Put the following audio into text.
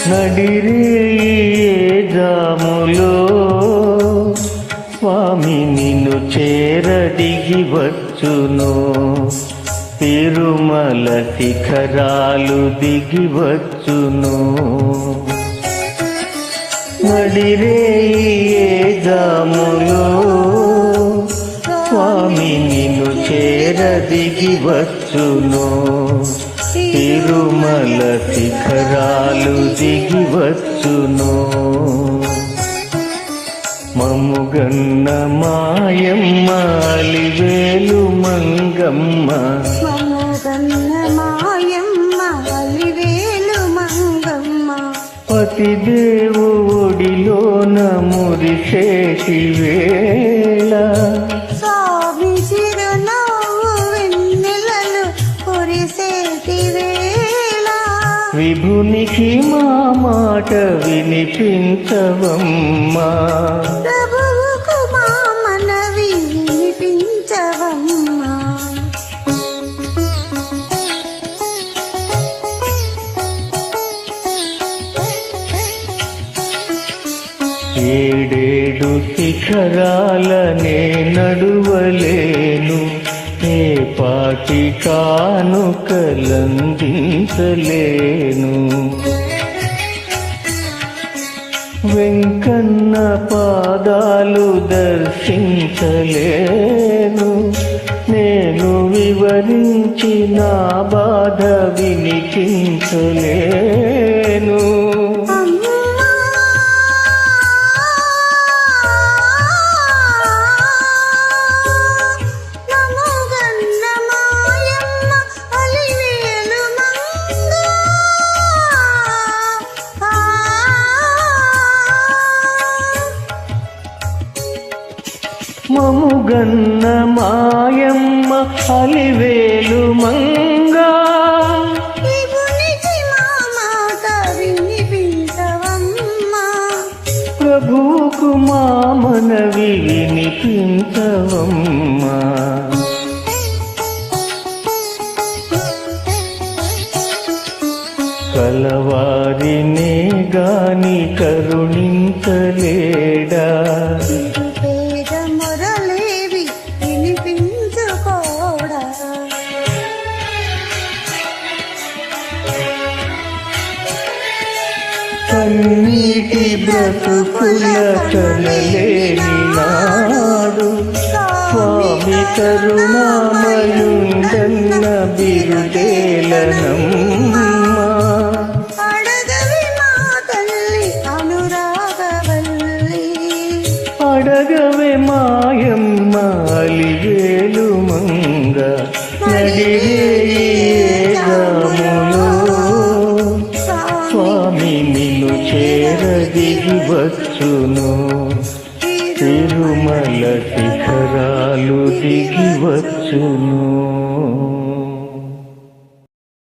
నడిరే జాములో స్వామి నిన్ను చేరదిగి వచ్చును, తిరుమల శిఖరాలు దిగి వచ్చును. నడిరే జాములో స్వామి నిన్ను చేరదిగి వచ్చును, తిరుమల శిఖరాలు దిగి వచ్చును. మముగన్న మాయమ్మ అలివేలు మంగమ్మ, మముగన్న మాయమ్మ అలివేలు మంగమ్మ, పతిదేవుడిలోన మురిసేటి వేళ స్వామి చిరునవ్వు వెన్నెలలు కురిసేటి వేళ, విభునికి మా మాట వినిపించవమ్మా, ప్రభువుకు మా మనవి వినిపించవమ్మా. ఏడేడు శిఖరాలనే నడువలేను, ఏ పాటి కానుకలందించలేను. వెంకన్న పాదాలు దర్శించలేను, నేను వివరించి నా బాధ వినిపించలేను. మముగన్న మాయమ్మ అలివేలు మంగా, ప్రభువుకు మా మనవి వినిపించవమ్మా. కలవారినే గాని కరుణించలేడా, కన్నీటి బ్రతుకుల కనలేని నాడు స్వామి కరుణామయుండన్న బిరుదేలనమ్మా. అడగవి మా తల్లి అనురాగవల్లి, అడగవే మాయమ్మ అలివేలు మంగ, నడిరే జాములో స్వామి నిన్ను చేరదిగి వచ్చును, తిరుమల శిఖరాలు దిగి వచ్చును.